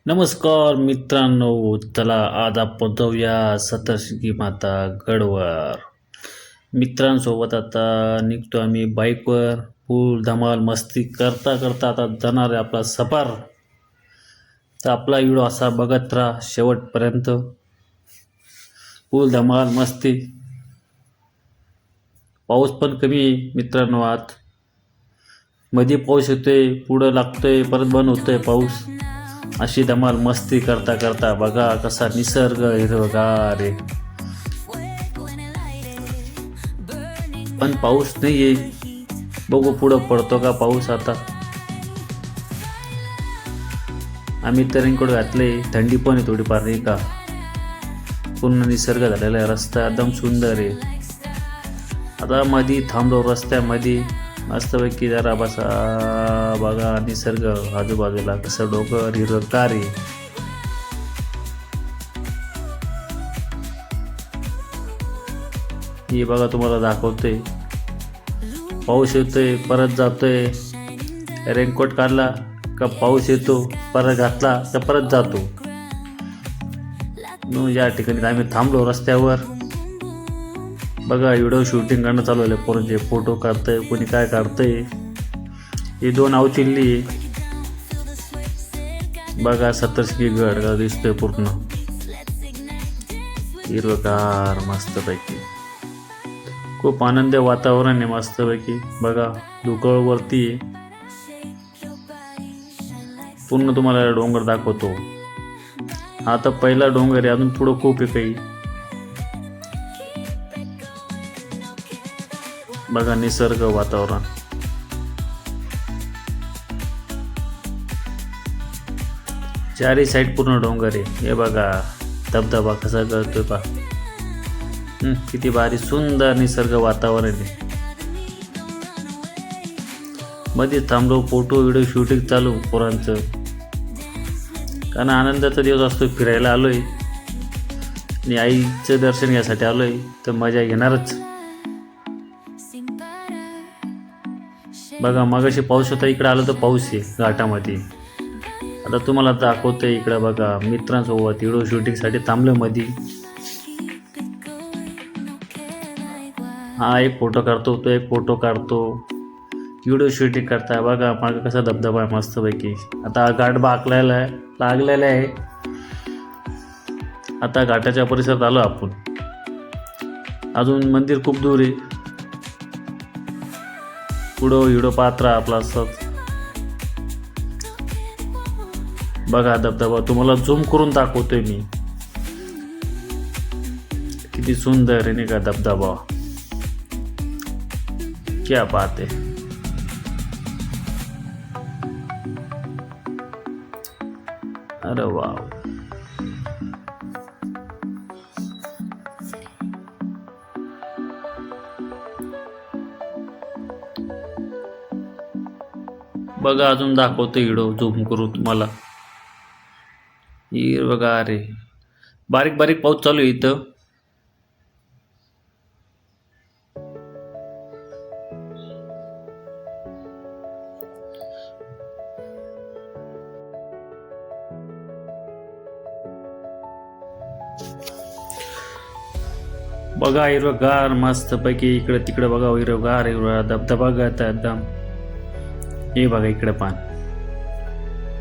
नमस्कार मित्रांनो, चला आज आपण जाऊया सप्तशृंगी माता गडवर. मित्रांसोबत आता निघतो आम्ही बाईकवर. फुल धमाल मस्ती करता करता आता जाणार आहे आपला सफर. तर आपला व्हिडिओ असा बघत राहा शेवटपर्यंत. फुल धमाल मस्ती. पाऊस पण कमी आहे मित्रांनो आज. मध्ये पाऊस येतोय, पुढं लागतोय, परत बंद होतोय पाऊस. अशी धमाल मस्ती करता करता बघा कसा निसर्ग हिरवगार आहे. पण पाऊस नाहीये. बघू पुढं पडतो का पाऊस आता. आम्ही तर रेनकोट घातले. थंडी पण आहे थोडीफार नाही का. पूर्ण निसर्ग झालेला आहे. रस्ता एकदम सुंदर आहे. आता मध्ये थांबलो रस्त्यामध्ये. मस्तपैकी जरा बसा बघा निसर्ग आजूबाजूला कसं डोंगर हिरवगार आहे. हे बघा तुम्हाला दाखवतोय. पाऊस येतोय परत जातोय. रेनकोट काढला का पाऊस येतो, परत घातला का परत जातो. या ठिकाणी आम्ही थांबलो रस्त्यावर. बघा व्हिडिओ शूटिंग करणं चालू आहे. पोरांचे फोटो काढतंय, कोणी काय काढतंय. ही दोन अवचिल्ली बघा. सप्तशृंगी गड दिसतोय पूर्ण हिरवगार मस्तपैकी. खूप आनंद वातावरण आहे मस्तपैकी. बघा धुकळ वरती पूर्ण तुम्हाला डोंगर दाखवतो. हा तर पहिला डोंगर आहे. अजून पुढं खूप आहे काही. बघा निसर्ग वातावरण. चारी साईड पूर्ण डोंगर आहे. हे बघा धबधबा कसा करतोय पा. किती भारी सुंदर निसर्ग वातावरण आहे. मध्ये थांबलो, फोटो व्हिडिओ शूटिंग चालू पोरांचं. कारण आनंदाचा दिवस असतो. फिरायला आलोय आणि आईचं दर्शन घ्यायसाठी आलोय तर मजा घेणारच. बघा मगाशी पाऊस होता, इकडे आलो तर पाऊस आहे घाटामध्ये. आता तुम्हाला दाखवतोय इकडं बघा मित्रांसोबत व्हिडिओ शूटिंगसाठी थांबलं मध्ये. हा एक फोटो काढतो, तो एक फोटो काढतो. व्हिडिओ शूटिंग करताय. बघा मागं कसा धबधबा आहे मस्तपैकी. आता घाट लागलेला आहे. आता घाटाच्या परिसरात आलो आपण. अजून मंदिर खूप दूर आहे. पुढं व्हिडिओ पाहत राहा आपला असंच. बघा धबधबा तुम्हाला झूम करून दाखवतोय मी. किती सुंदर आहे नाही का धबधबा. क्या बात आहे. अरे वाव. बघा अजून दाखवतो व्हिडिओ झूम करू तुम्हाला. बघा अरे बारीक बारीक पाऊस चालू आहे इथं. बघा हिरवगार मस्त पैकी. इकडे तिकडे बघा हिरवगार हिरवा धबधबा गळता एकदम. हे बघा इकडे पान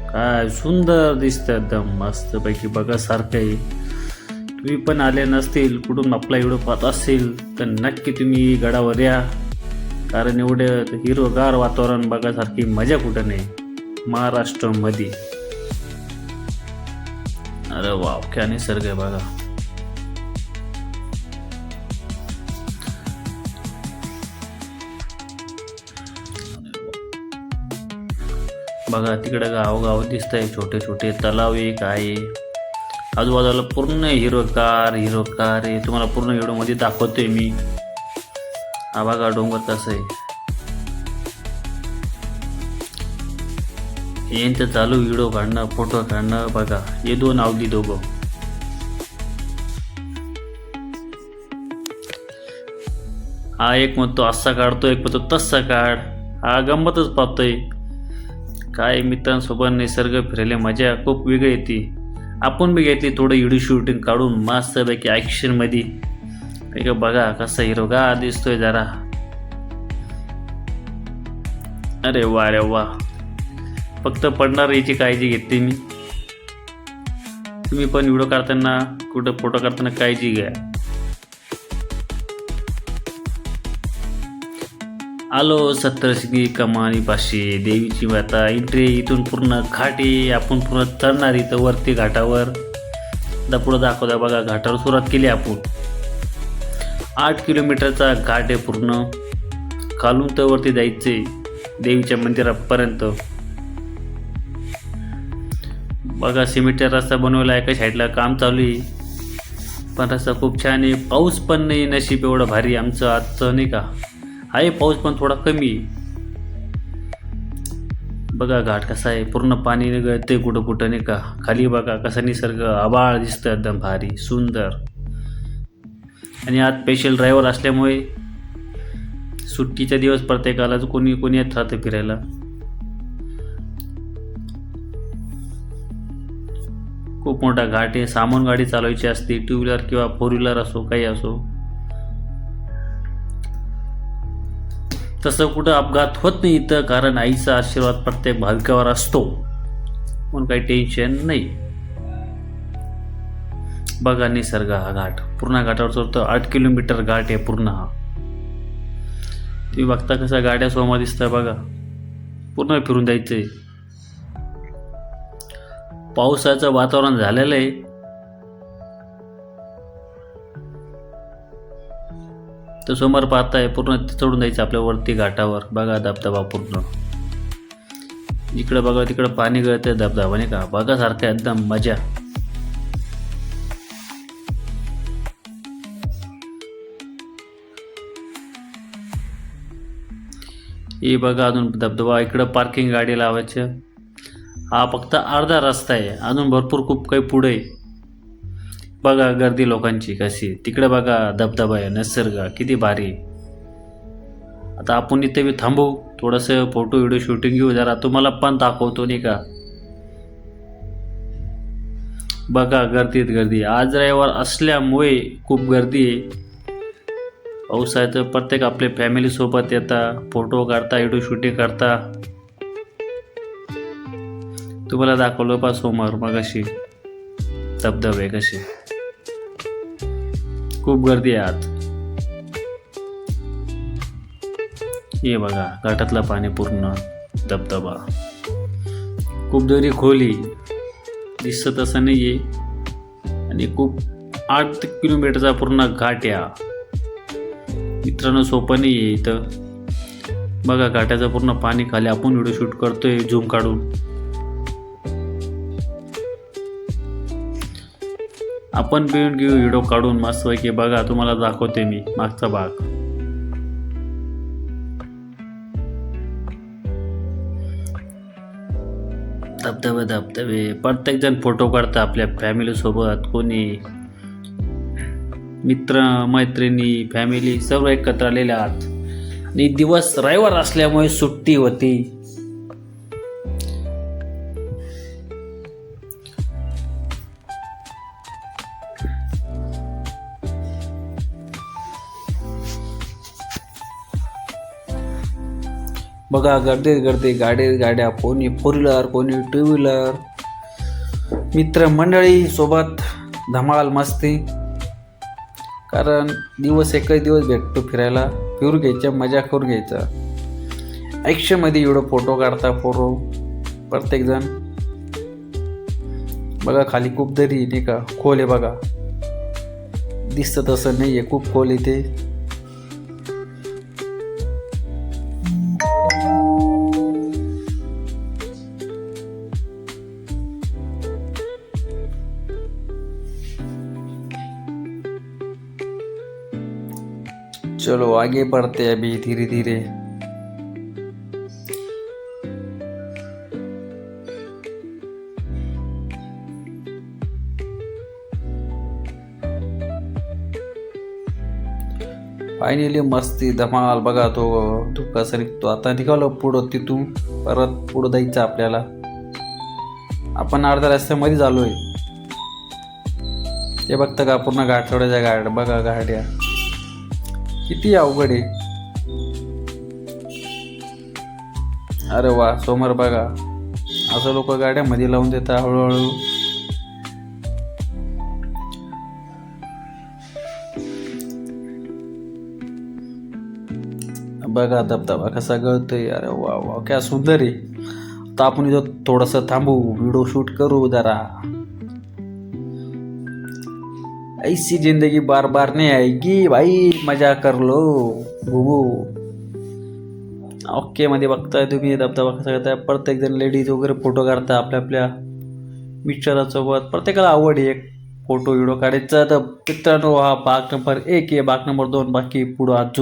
काय सुंदर दिसतं एकदम मस्त पैकी. बघा सारखं आहे. तुम्ही पण आले नसतील, कुठून आपला व्हिडिओ पाहत असेल तर नक्की तुम्ही गडावर या. कारण एवढं हिरवगार वातावरण बघासारखी मजा कुठं नाही महाराष्ट्रामध्ये. अरे वाव क्या निसर्ग आहे बघा. बघा तिकडे गाव दिसतंय. छोटे छोटे तलाव एक आहे. आजूबाजूला पूर्ण हिरवगार आहे. तुम्हाला पूर्ण व्हिडिओमध्ये दाखवतोय मी. हा बघा डोंगर कसं आहे. यांचं चालू व्हिडिओ काढणं फोटो काढणं. बघा हे दोन अवधी दोघं. हा एक म्हणतो असा काढतो, एक म्हणतो तसा काढ. हा गंमतच पाहतोय. काय मित्रांसोबत निसर्ग फिरायला मजा खूप वेगळी येते. आपण बी घेतली थोडं व्हिडिओ शूटिंग काढून मस्तपैकी ॲक्शनमध्ये. एक बघा कसा हिरवगार दिसतोय जरा. अरे वा रे वा. फक्त पडणार याची काळजी घेते मी. तुम्ही पण व्हिडिओ काढताना कुठं फोटो काढताना काळजी घ्या. आलो सप्तशृंगी कमानीपाशी. देवीची माता एंट्री. इथून पूर्ण घाटी आपण पूर्ण चढणार इथं वरती घाटावर. पुढं दाखवता बघा. घाटावर सुरुवात केली आपण. 8 किलोमीटरचा घाट आहे पूर्ण. खालून तर वरती जायचे देवीच्या मंदिरापर्यंत. बघा सिमेंटचा रस्ता बनवला आहे. एका साईडला काम चालू आहे पण रस्ता खूप छान आहे. पाऊस पण नाही. नशीब एवढं भारी आमचं आजचं नाही का. आहे पाऊस पण थोडा कमी. बघा घाट कसा आहे. पूर्ण पाणी गळते कुठं कुठं नाही का. खाली बघा कसा निसर्ग. आभाळ दिसतं एकदम भारी सुंदर. आणि आज स्पेशल ड्रायव्हर असल्यामुळे सुट्टीचा दिवस प्रत्येकाला कोणी कोणी येत राहतं फिरायला. खूप मोठा घाट आहे. सामान गाडी चालवायची असते. 2 व्हीलर किंवा 4 व्हीलर असो काही असो. तसं कुठं अपघात होत नाही इथं कारण आईचा आशीर्वाद प्रत्येक भाविकावर असतो म्हणून काही टेन्शन नाही. बघा निसर्ग. हा घाट पूर्ण घाटावर चढतो. 8 किलोमीटर घाट आहे पूर्ण हा. तुम्ही बघता कसा गाड्या सोमा दिसतात बघा. पूर्ण फिरून जायचंय. पावसाचं वातावरण झालेलं आहे. तर समोर पाहताय पूर्ण चढून जायचं आपल्या वरती घाटावर. बघा धबधबा पूर्ण. इकडं बघा तिकडं पाणी गळतंय धबधबा नाही का. बघा सारखं एकदम मजा. हे बघा अजून धबधबा. इकडं पार्किंग गाडी लावायचं. हा फक्त अर्धा रस्ता आहे. अजून भरपूर खूप काही पुढे आहे. बघा गर्दी लोकांची कशी. तिकडे बघा धबधबा आहे. निसर्ग किती भारी. आता आपण इथे बी थांबू थोडंसं फोटो व्हिडिओ शूटिंग घेऊ जरा. तुम्हाला पण दाखवतो नाही का. बघा गर्दीत गर्दी. आज रविवार असल्यामुळे खूप गर्दी आहे. पावसाळ्यात प्रत्येक आपल्या फॅमिली सोबत येता फोटो काढता व्हिडिओ शूटिंग करता. तुम्हाला दाखवलं पा समोर मग अशी धबधबे कसे. खूप गर्दी आहे आज. हे बघा घाटातलं पाणी पूर्ण धबधबा. खूप दरी खोली दिसत असं नाहीये. आणि खूप 8 किलोमीटरचा पूर्ण घाट या मित्रांनो. सोपं नाही आहे इथं. बघा घाटाचं पूर्ण पाणी खाली. आपण व्हिडिओ शूट करतोय झूम काढून. आपण पिऊन घेऊ व्हिडिओ काढून मस्तपैकी. बघा तुम्हाला दाखवते मी मागचा भाग. धबधबे धबधबे. प्रत्येक जण फोटो काढता आपल्या फॅमिली सोबत. कोणी मित्र मैत्रिणी फॅमिली सर्व एकत्र आलेले आहात. आणि दिवस रविवार असल्यामुळे सुट्टी होती. बघा गर्दी गर्दी. गाड्या कोणी 4 व्हीलर कोणी 2 व्हीलर. मित्र मंडळी सोबत धमाल मस्ती. कारण दिवस एकच दिवस भेटतो फिरायला. फिरून घ्यायचं मजा करून घ्यायचा. ॲक्शनमध्ये एवढं फोटो काढता फोटो प्रत्येक जण. बघा खाली खूप दरी नाही का. खोल आहे बघा. दिसतं तसं नाही आहे. खूप खोल इथे. चलो आगे बढ़ते हैं अभी धीरे धीरे. फायनली मस्ती धमाल बघा तो कसं निघतो. आता निघालो पुढं तिथून परत पुढं जायचं आपल्याला. आपण अर्ध्या रस्त्यामध्ये झालोय. ते बघतं का पूर्ण गाठोड्याच्या गाड्या बघा गाड्या किती अवघड आहे. अरे वा समोर बघा असं लोक गाड्यामध्ये लावून देतात हळूहळू. बघा धबधबा कसा गळतोय. अरे वा वा क्या सुंदर आहे. आता आपण इथं थोडस थांबू व्हिडिओ शूट करू जरा. ऐसी जिंदगी बार बार नहीं आएगी भाई मजा कर लो बुबू. ओके मध्ये बघताय तुम्ही धबधबा कसा करताय. प्रत्येक जण लेडीज वगैरे फोटो काढता आपल्या आपल्या मिस्टरासोबत. प्रत्येकाला आवड आहे एक फोटो व्हिडिओ काढायचा. तर मित्रांनो हा भाग नंबर 1 आहे. भाग नंबर 2 बाकी पुढं अजून